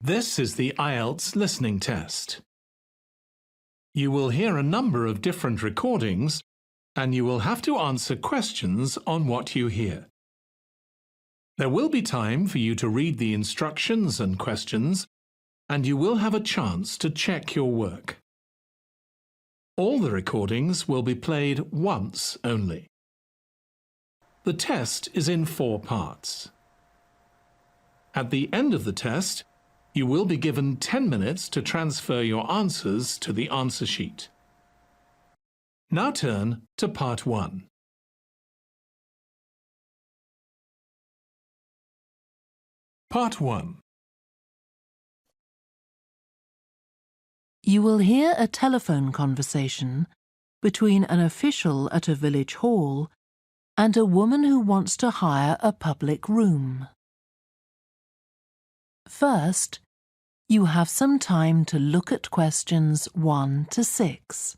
This is the IELTS listening test. You will hear a number of different recordings and you will have to answer questions on what you hear. There will be time for you to read the instructions and questions, and you will have a chance to check your work. All the recordings will be played once only. The test is in 4 parts. At the end of the test, you will be given 10 minutes to transfer your answers to the answer sheet. Now turn to Part 1. Part 1. You will hear a telephone conversation between an official at a village hall and a woman who wants to hire a public room. First, you have some time to look at questions 1 to 6.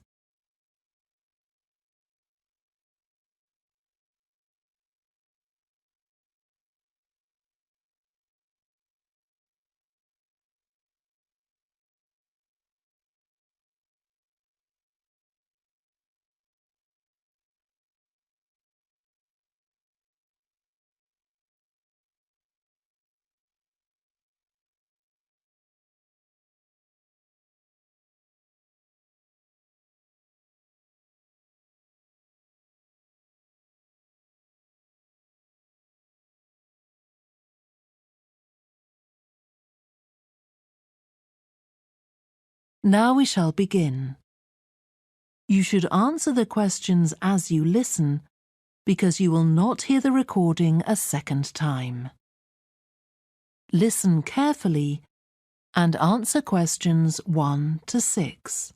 Now we shall begin. You should answer the questions as you listen, because you will not hear the recording a second time. Listen carefully and answer questions 1 to 6.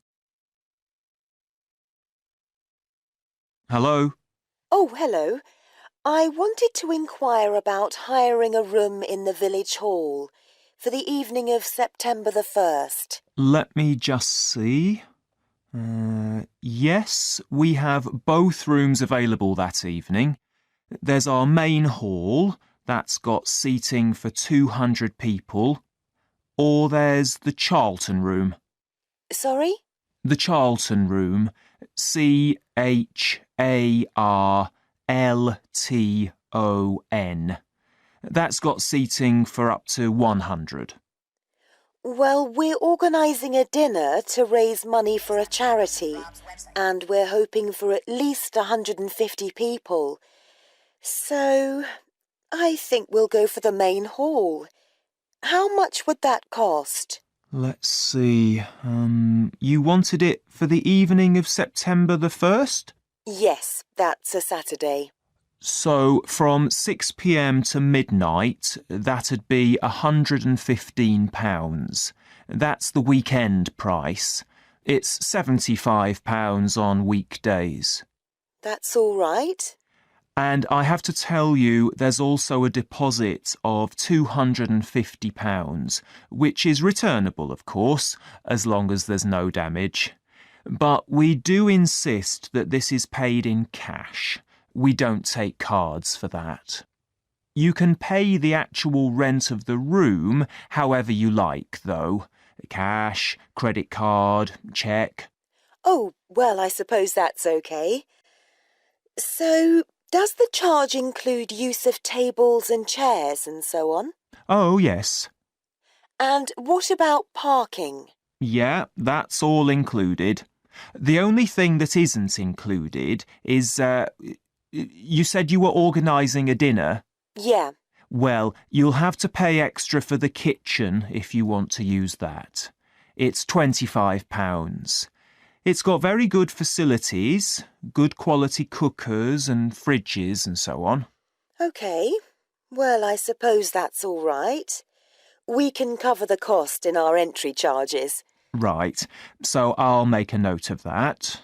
Hello? Oh, hello. I wanted to inquire about hiring a room in the village hall for the evening of September the 1st. Let me just see. Yes, we have both rooms available that evening. There's our main hall, that's got seating for 200 people. Or there's the Charlton room. Sorry? The Charlton room. CHARLTON. That's got seating for up to 100. Well, we're organising a dinner to raise money for a charity, and we're hoping for at least 150 people. So, I think we'll go for the main hall. How much would that cost? Let's see. You wanted it for the evening of September the 1st? Yes, that's a Saturday. So from 6 p.m. to midnight, that'd be £115. That's the weekend price. It's £75 on weekdays. That's all right. And I have to tell you, there's also a deposit of £250, which is returnable, of course, as long as there's no damage. But we do insist that this is paid in cash. We don't take cards for that. You can pay the actual rent of the room however you like, though. Cash, credit card, cheque. Oh, well, I suppose that's okay. So, does the charge include use of tables and chairs and so on? Oh, yes. And what about parking? Yeah, that's all included. The only thing that isn't included is, you said you were organising a dinner? Yeah. Well, you'll have to pay extra for the kitchen if you want to use that. It's £25. It's got very good facilities, good quality cookers and fridges and so on. OK. Well, I suppose that's all right. We can cover the cost in our entry charges. Right, so I'll make a note of that.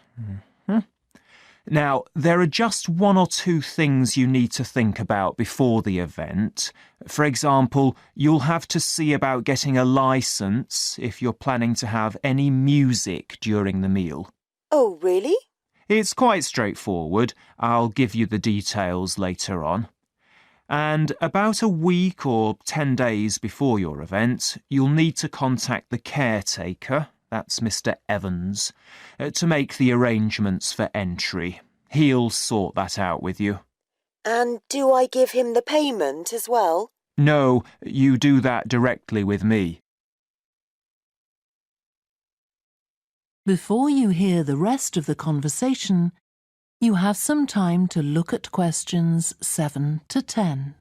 Now, there are just 1 or 2 things you need to think about before the event. For example, you'll have to see about getting a licence if you're planning to have any music during the meal. Oh, really? It's quite straightforward. I'll give you the details later on. And about a week or 10 days before your event, you'll need to contact the caretaker, that's Mr. Evans, to make the arrangements for entry. He'll sort that out with you. And do I give him the payment as well? No, you do that directly with me. Before you hear the rest of the conversation, you have some time to look at questions 7 to 10.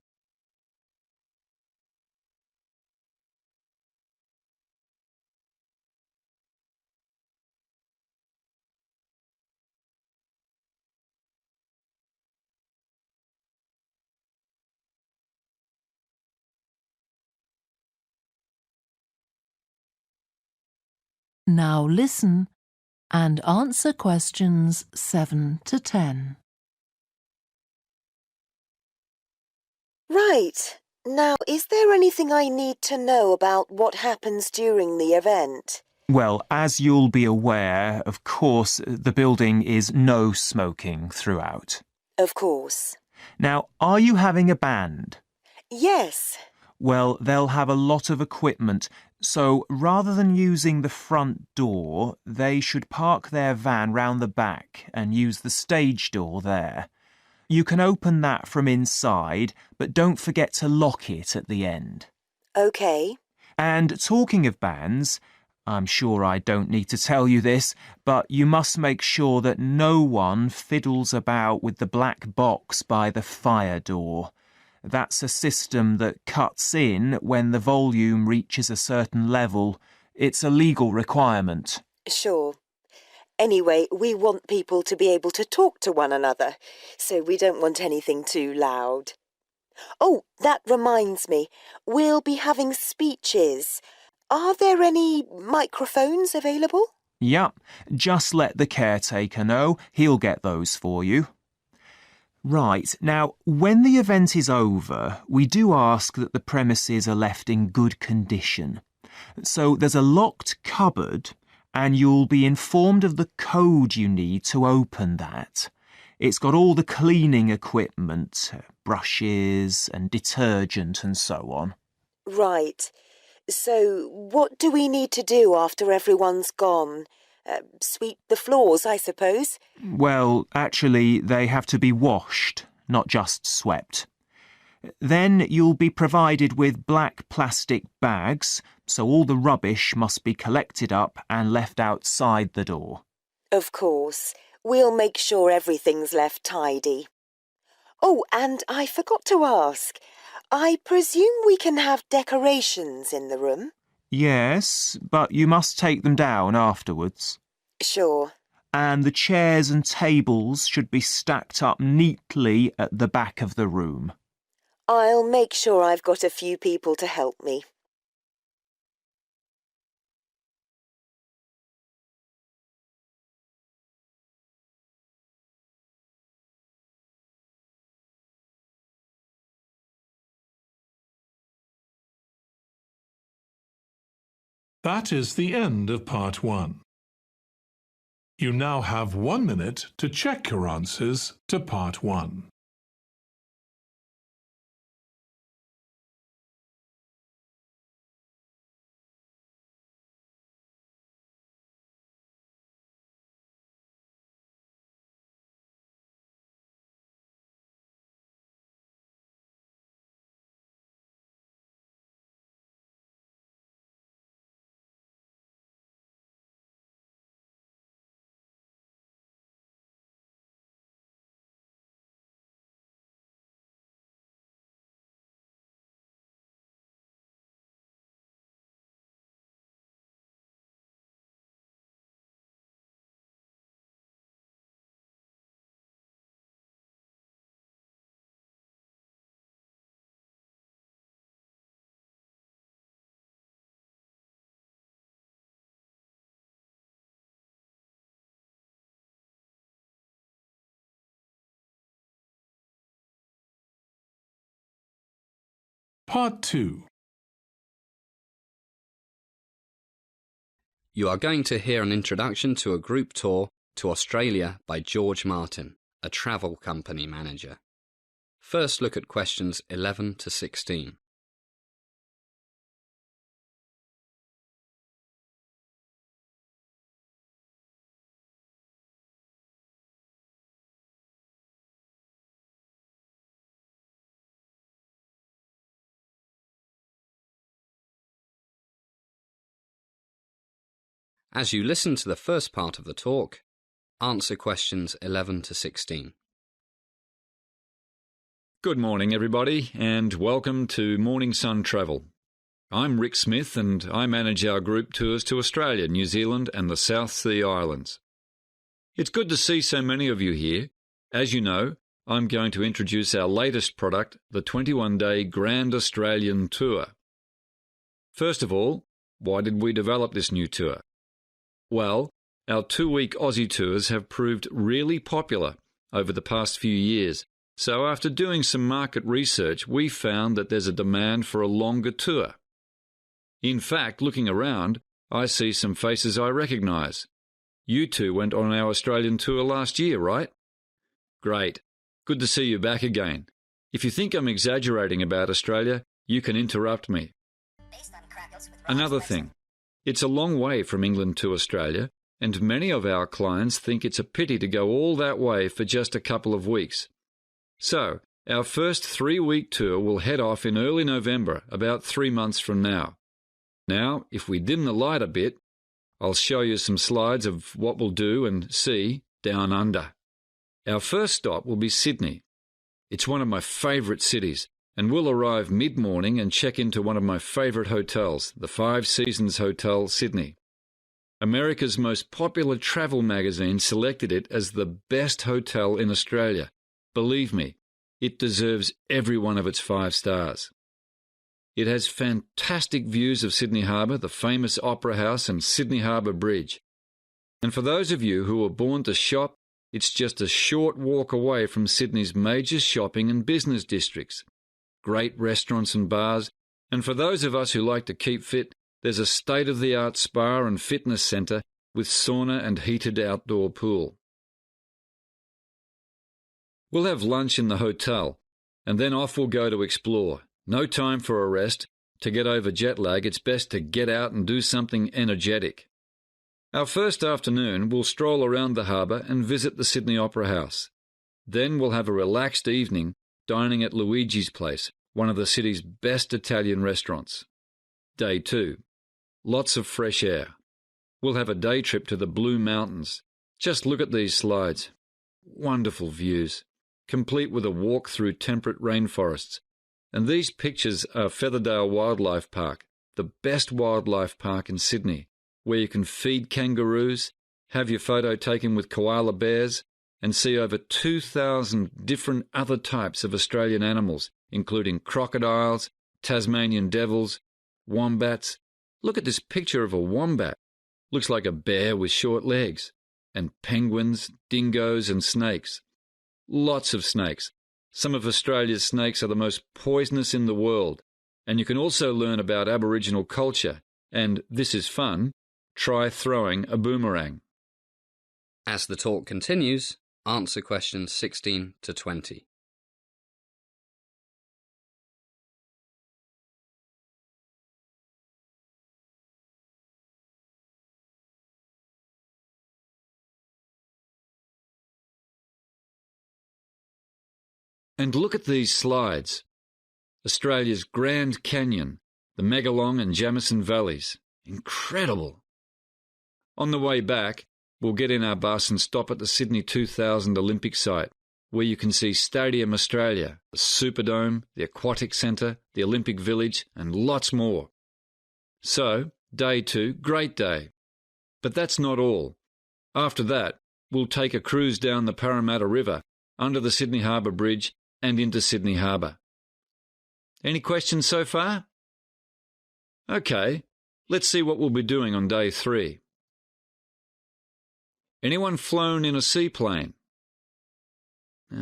Now listen and answer questions 7 to 10. Right. Now, is there anything I need to know about what happens during the event? Well, as you'll be aware, of course, the building is no smoking throughout. Of course. Now, are you having a band? Yes. Well, they'll have a lot of equipment, so rather than using the front door, they should park their van round the back and use the stage door there. You can open that from inside, but don't forget to lock it at the end. OK. And talking of bands, I'm sure I don't need to tell you this, but you must make sure that no one fiddles about with the black box by the fire door. That's a system that cuts in when the volume reaches a certain level. It's a legal requirement. Sure. Anyway, we want people to be able to talk to one another, so we don't want anything too loud. Oh, that reminds me. We'll be having speeches. Are there any microphones available? Yup, just let the caretaker know. He'll get those for you. Right, now, when the event is over, we do ask that the premises are left in good condition. So there's a locked cupboard, and you'll be informed of the code you need to open that. It's got all the cleaning equipment, brushes and detergent and so on. Right. So what do we need to do after everyone's gone? Sweep the floors, I suppose? Well, actually, they have to be washed, not just swept. Then you'll be provided with black plastic bags, so all the rubbish must be collected up and left outside the door. Of course. We'll make sure everything's left tidy. Oh, and I forgot to ask. I presume we can have decorations in the room? Yes, but you must take them down afterwards. Sure. And the chairs and tables should be stacked up neatly at the back of the room. I'll make sure I've got a few people to help me. That is the end of part 1. You now have 1 minute to check your answers to part 1. Part 2. You are going to hear an introduction to a group tour to Australia by George Martin, a travel company manager. First look at questions 11 to 16. As you listen to the first part of the talk, answer questions 11 to 16. Good morning, everybody, and welcome to Morning Sun Travel. I'm Rick Smith, and I manage our group tours to Australia, New Zealand, and the South Sea Islands. It's good to see so many of you here. As you know, I'm going to introduce our latest product, the 21-day Grand Australian Tour. First of all, why did we develop this new tour? Well, our 2-week Aussie tours have proved really popular over the past few years. So after doing some market research, we found that there's a demand for a longer tour. In fact, looking around, I see some faces I recognise. You two went on our Australian tour last year, right? Great. Good to see you back again. If you think I'm exaggerating about Australia, you can interrupt me. Another thing. It's a long way from England to Australia, and many of our clients think it's a pity to go all that way for just a couple of weeks. So, our first 3-week tour will head off in early November, about 3 months from now. Now, if we dim the light a bit, I'll show you some slides of what we'll do and see down under. Our first stop will be Sydney. It's one of my favourite cities, and we'll arrive mid-morning and check into one of my favourite hotels, the 5 Seasons Hotel, Sydney. America's most popular travel magazine selected it as the best hotel in Australia. Believe me, it deserves every one of its 5 stars. It has fantastic views of Sydney Harbour, the famous Opera House and Sydney Harbour Bridge. And for those of you who are born to shop, it's just a short walk away from Sydney's major shopping and business districts. Great restaurants and bars, and for those of us who like to keep fit, there's a state-of-the-art spa and fitness centre with sauna and heated outdoor pool. We'll have lunch in the hotel, and then off we'll go to explore. No time for a rest. To get over jet lag, it's best to get out and do something energetic. Our first afternoon, we'll stroll around the harbour and visit the Sydney Opera House. Then we'll have a relaxed evening dining at Luigi's Place, one of the city's best Italian restaurants. Day 2. Lots of fresh air. We'll have a day trip to the Blue Mountains. Just look at these slides. Wonderful views, complete with a walk through temperate rainforests. And these pictures are Featherdale Wildlife Park, the best wildlife park in Sydney, where you can feed kangaroos, have your photo taken with koala bears, and see over 2,000 different other types of Australian animals, including crocodiles, Tasmanian devils, wombats. Look at this picture of a wombat. Looks like a bear with short legs. And penguins, dingoes and snakes. Lots of snakes. Some of Australia's snakes are the most poisonous in the world. And you can also learn about Aboriginal culture. And, this is fun, try throwing a boomerang. As the talk continues, answer questions 16 to 20. And look at these slides. Australia's Grand Canyon, the Megalong and Jamison Valleys. Incredible! On the way back, we'll get in our bus and stop at the Sydney 2000 Olympic site, where you can see Stadium Australia, the Superdome, the Aquatic Centre, the Olympic Village, and lots more. So, day 2, great day. But that's not all. After that, we'll take a cruise down the Parramatta River, under the Sydney Harbour Bridge, and into Sydney Harbour. Any questions so far? Okay, let's see what we'll be doing on day 3. Anyone flown in a seaplane?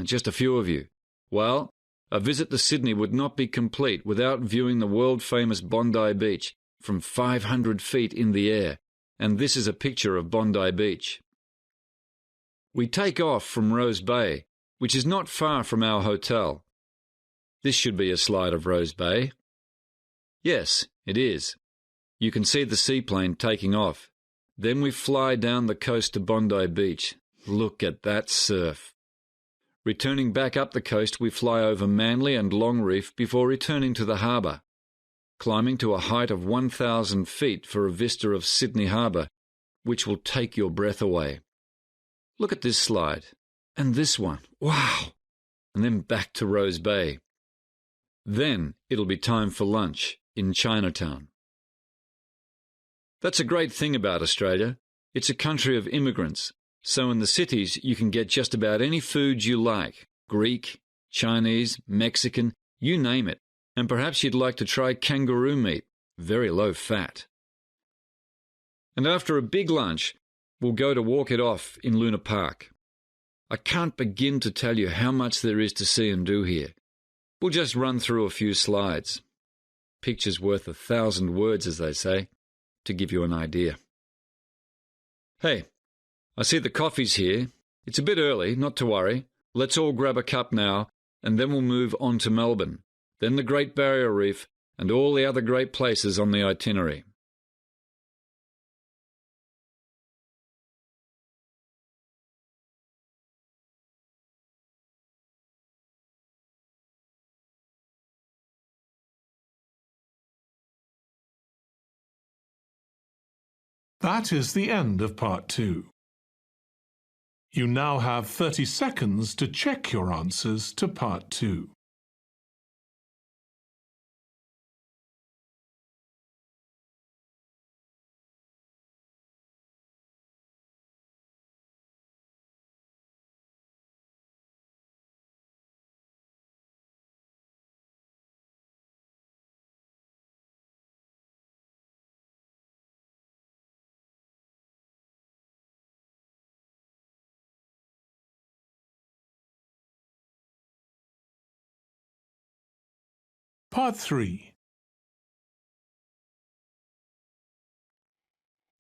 Just a few of you. Well, a visit to Sydney would not be complete without viewing the world-famous Bondi Beach from 500 feet in the air, and this is a picture of Bondi Beach. We take off from Rose Bay, which is not far from our hotel. This should be a slide of Rose Bay. Yes, it is. You can see the seaplane taking off. Then we fly down the coast to Bondi Beach. Look at that surf. Returning back up the coast, we fly over Manly and Long Reef before returning to the harbour, climbing to a height of 1,000 feet for a vista of Sydney Harbour, which will take your breath away. Look at this slide. And this one. Wow! And then back to Rose Bay. Then it'll be time for lunch in Chinatown. That's a great thing about Australia. It's a country of immigrants. So in the cities you can get just about any food you like. Greek, Chinese, Mexican, you name it. And perhaps you'd like to try kangaroo meat. Very low fat. And after a big lunch, we'll go to walk it off in Luna Park. I can't begin to tell you how much there is to see and do here. We'll just run through a few slides. Picture's worth 1,000 words, as they say, to give you an idea. Hey, I see the coffee's here. It's a bit early, not to worry. Let's all grab a cup now, and then we'll move on to Melbourne, then the Great Barrier Reef, and all the other great places on the itinerary. That is the end of part 2. You now have 30 seconds to check your answers to part 2. Part 3.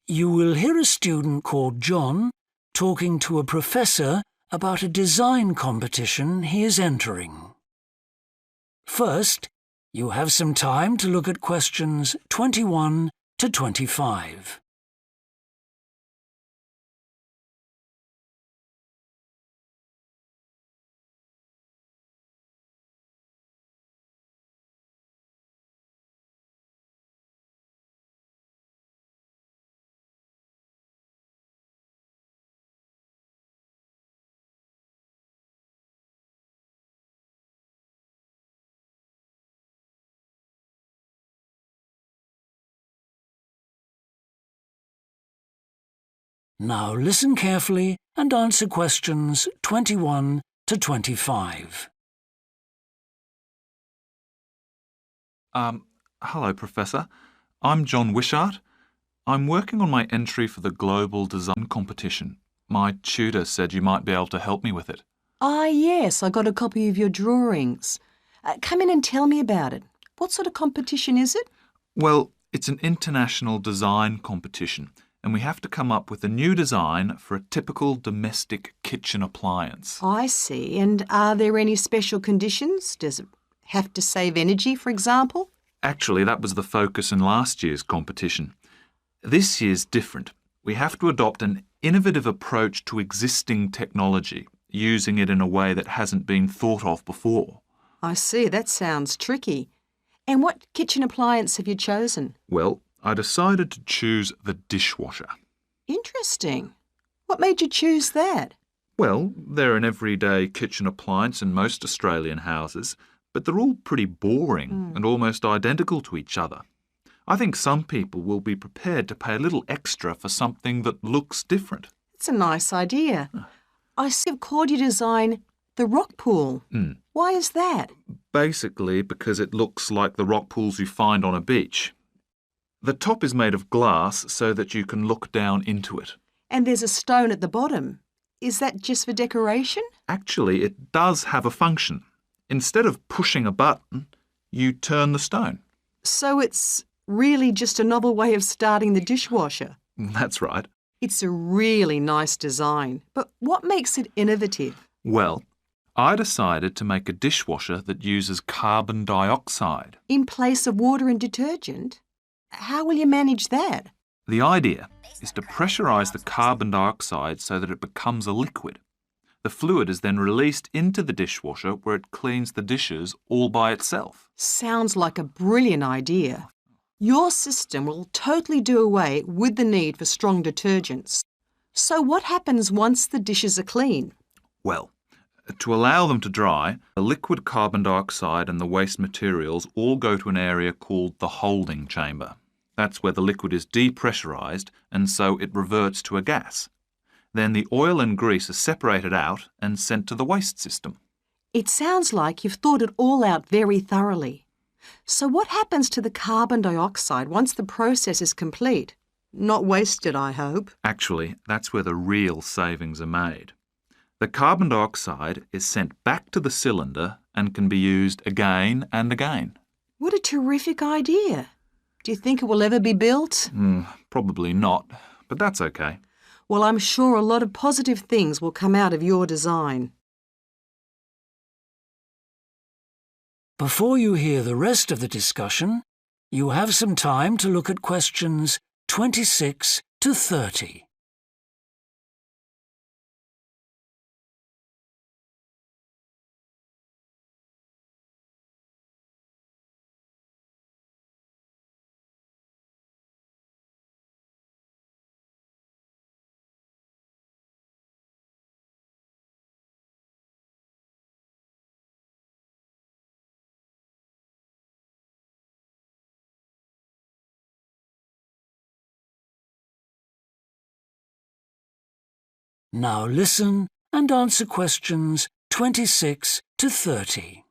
You will hear a student called John talking to a professor about a design competition he is entering. First, you have some time to look at questions 21 to 25. Now listen carefully and answer questions 21 to 25. Hello, Professor. I'm John Wishart. I'm working on my entry for the Global Design Competition. My tutor said you might be able to help me with it. Ah, yes, I got a copy of your drawings. Come in and tell me about it. What sort of competition is it? Well, it's an international design competition, and we have to come up with a new design for a typical domestic kitchen appliance. I see. And are there any special conditions? Does it have to save energy, for example? Actually, that was the focus in last year's competition. This year's different. We have to adopt an innovative approach to existing technology, using it in a way that hasn't been thought of before. I see. That sounds tricky. And what kitchen appliance have you chosen? Well, I decided to choose the dishwasher. Interesting. What made you choose that? Well, they're an everyday kitchen appliance in most Australian houses, but they're all pretty boring and almost identical to each other. I think some people will be prepared to pay a little extra for something that looks different. It's a nice idea. I see you've called your design the rock pool. Why is that? Basically because it looks like the rock pools you find on a beach. The top is made of glass so that you can look down into it. And there's a stone at the bottom. Is that just for decoration? Actually, it does have a function. Instead of pushing a button, you turn the stone. So it's really just a novel way of starting the dishwasher. That's right. It's a really nice design. But what makes it innovative? Well, I decided to make a dishwasher that uses carbon dioxide. In place of water and detergent? How will you manage that? The idea is to pressurise the carbon dioxide so that it becomes a liquid. The fluid is then released into the dishwasher where it cleans the dishes all by itself. Sounds like a brilliant idea. Your system will totally do away with the need for strong detergents. So what happens once the dishes are clean? Well, to allow them to dry, the liquid carbon dioxide and the waste materials all go to an area called the holding chamber. That's where the liquid is depressurised and so it reverts to a gas. Then the oil and grease are separated out and sent to the waste system. It sounds like you've thought it all out very thoroughly. So what happens to the carbon dioxide once the process is complete? Not wasted, I hope. Actually, that's where the real savings are made. The carbon dioxide is sent back to the cylinder and can be used again and again. What a terrific idea. Do you think it will ever be built? Probably not, but that's okay. Well, I'm sure a lot of positive things will come out of your design. Before you hear the rest of the discussion, you have some time to look at questions 26 to 30. Now listen and answer questions 26 to 30.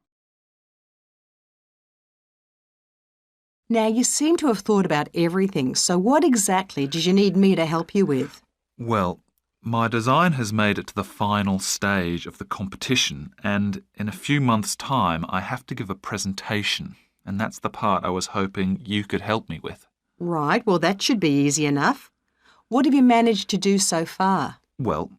Now, you seem to have thought about everything, so what exactly did you need me to help you with? Well, my design has made it to the final stage of the competition, and in a few months' time I have to give a presentation, and that's the part I was hoping you could help me with. Right, well, that should be easy enough. What have you managed to do so far? Well,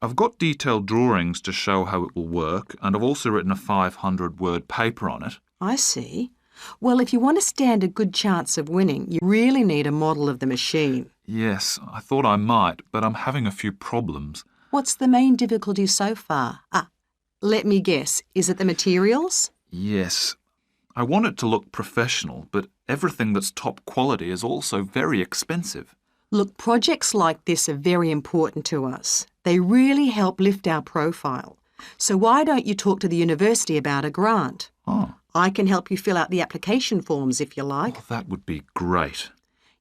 I've got detailed drawings to show how it will work, and I've also written a 500-word paper on it. I see. Well, if you want to stand a good chance of winning, you really need a model of the machine. Yes, I thought I might, but I'm having a few problems. What's the main difficulty so far? Let me guess. Is it the materials? Yes. I want it to look professional, but everything that's top quality is also very expensive. Look, projects like this are very important to us. They really help lift our profile. So why don't you talk to the university about a grant? Oh. I can help you fill out the application forms if you like. Oh, that would be great.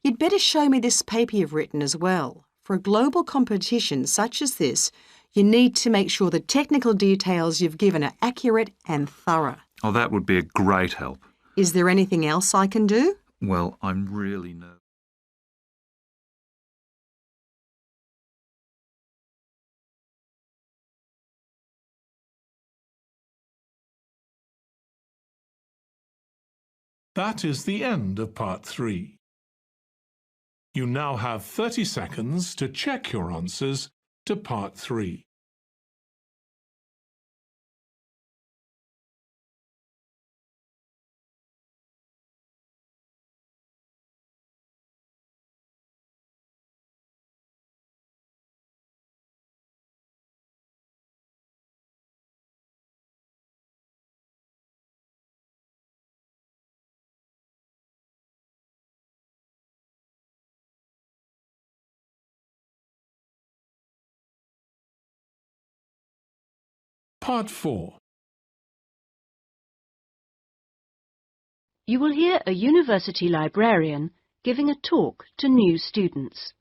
You'd better show me this paper you've written as well. For a global competition such as this, you need to make sure the technical details you've given are accurate and thorough. Oh, that would be a great help. Is there anything else I can do? Well, I'm really nervous. That is the end of part 3. You now have 30 seconds to check your answers to part 3. Part 4. You will hear a university librarian giving a talk to new students.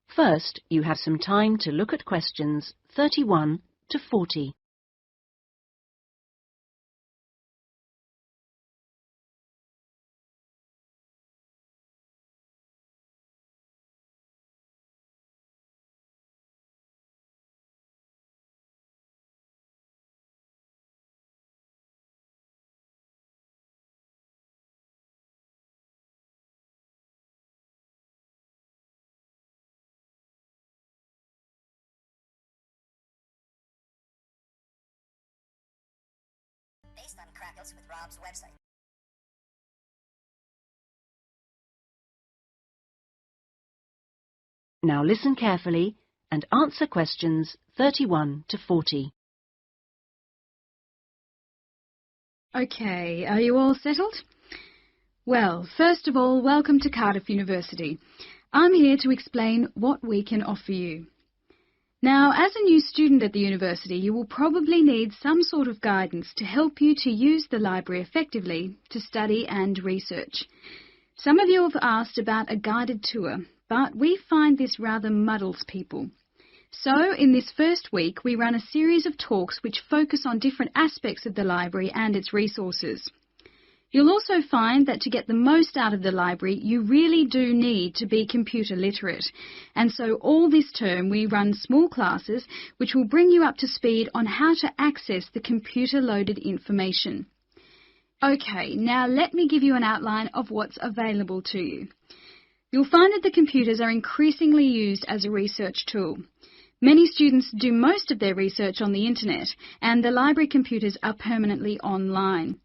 First, you have some time to look at questions 31 to 40. based on crack IELTS with Rob's website. Now listen carefully and answer questions 31 to 40. Okay, are you all settled? Well, first of all, welcome to Cardiff University. I'm here to explain what we can offer you. Now, as a new student at the university, you will probably need some sort of guidance to help you to use the library effectively to study and research. Some of you have asked about a guided tour, but we find this rather muddles people. So, in this first week, we run a series of talks which focus on different aspects of the library and its resources. You'll also find that to get the most out of the library, you really do need to be computer literate. And so all this term we run small classes which will bring you up to speed on how to access the computer-loaded information. Okay, now let me give you an outline of what's available to you. You'll find that the computers are increasingly used as a research tool. Many students do most of their research on the internet, and the library computers are permanently online.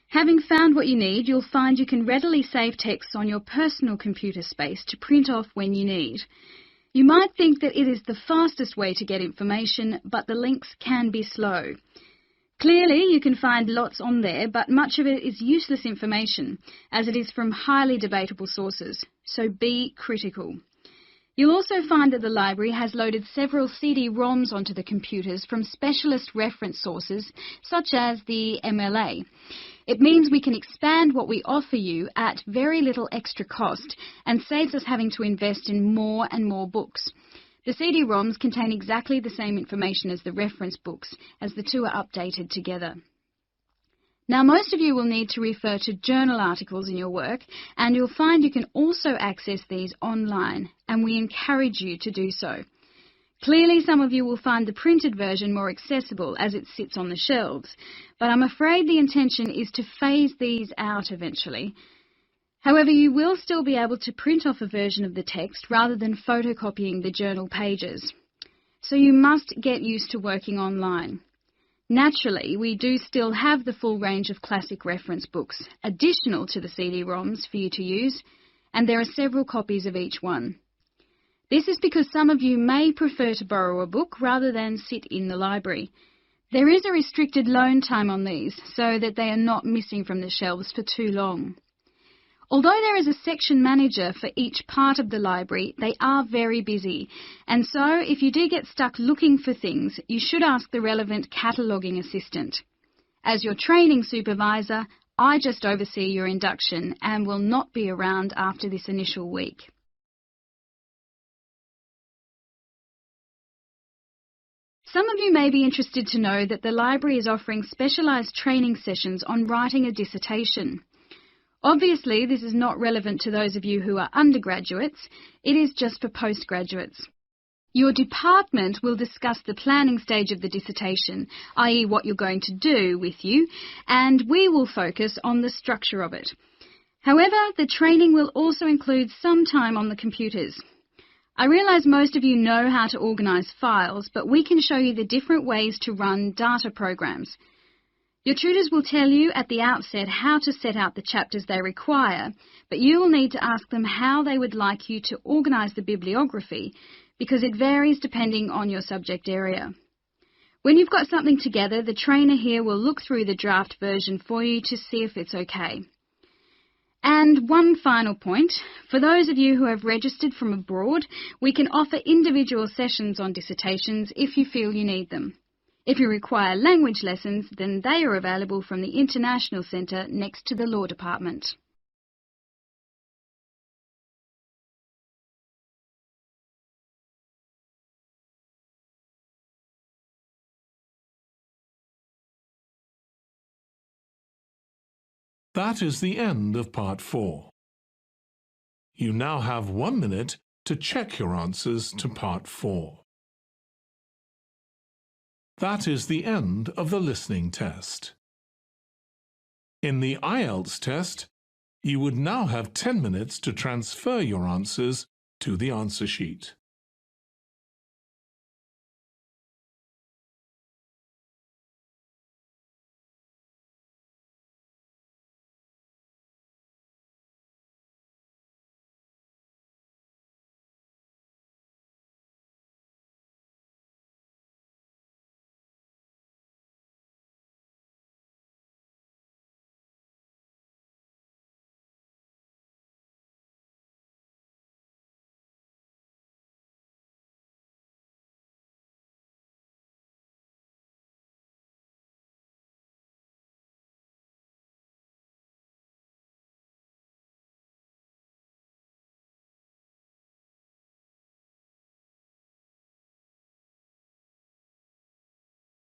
Having found what you need, you'll find you can readily save texts on your personal computer space to print off when you need. You might think that it is the fastest way to get information, but the links can be slow. Clearly, you can find lots on there, but much of it is useless information, as it is from highly debatable sources, so be critical. You'll also find that the library has loaded several CD-ROMs onto the computers from specialist reference sources, such as the MLA. It means we can expand what we offer you at very little extra cost and saves us having to invest in more and more books. The CD-ROMs contain exactly the same information as the reference books, as the two are updated together. Now, most of you will need to refer to journal articles in your work, and you'll find you can also access these online, and we encourage you to do so. Clearly, some of you will find the printed version more accessible as it sits on the shelves, but I'm afraid the intention is to phase these out eventually. However, you will still be able to print off a version of the text rather than photocopying the journal pages. So you must get used to working online. Naturally, we do still have the full range of classic reference books, additional to the CD-ROMs for you to use, and there are several copies of each one. This is because some of you may prefer to borrow a book rather than sit in the library. There is a restricted loan time on these, so that they are not missing from the shelves for too long. Although there is a section manager for each part of the library, they are very busy, and so if you do get stuck looking for things, you should ask the relevant cataloguing assistant. As your training supervisor, I just oversee your induction and will not be around after this initial week. Some of you may be interested to know that the library is offering specialised training sessions on writing a dissertation. Obviously, this is not relevant to those of you who are undergraduates, it is just for postgraduates. Your department will discuss the planning stage of the dissertation, i.e. what you're going to do with you, and we will focus on the structure of it. However, the training will also include some time on the computers. I realise most of you know how to organise files, but we can show you the different ways to run data programs. Your tutors will tell you at the outset how to set out the chapters they require, but you will need to ask them how they would like you to organise the bibliography, because it varies depending on your subject area. When you've got something together, the trainer here will look through the draft version for you to see if it's okay. And one final point, for those of you who have registered from abroad, we can offer individual sessions on dissertations if you feel you need them. If you require language lessons, then they are available from the International Centre next to the Law Department. That is the end of Part 4. You now have 1 minute to check your answers to Part 4. That is the end of the listening test. In the IELTS test, you would now have 10 minutes to transfer your answers to the answer sheet.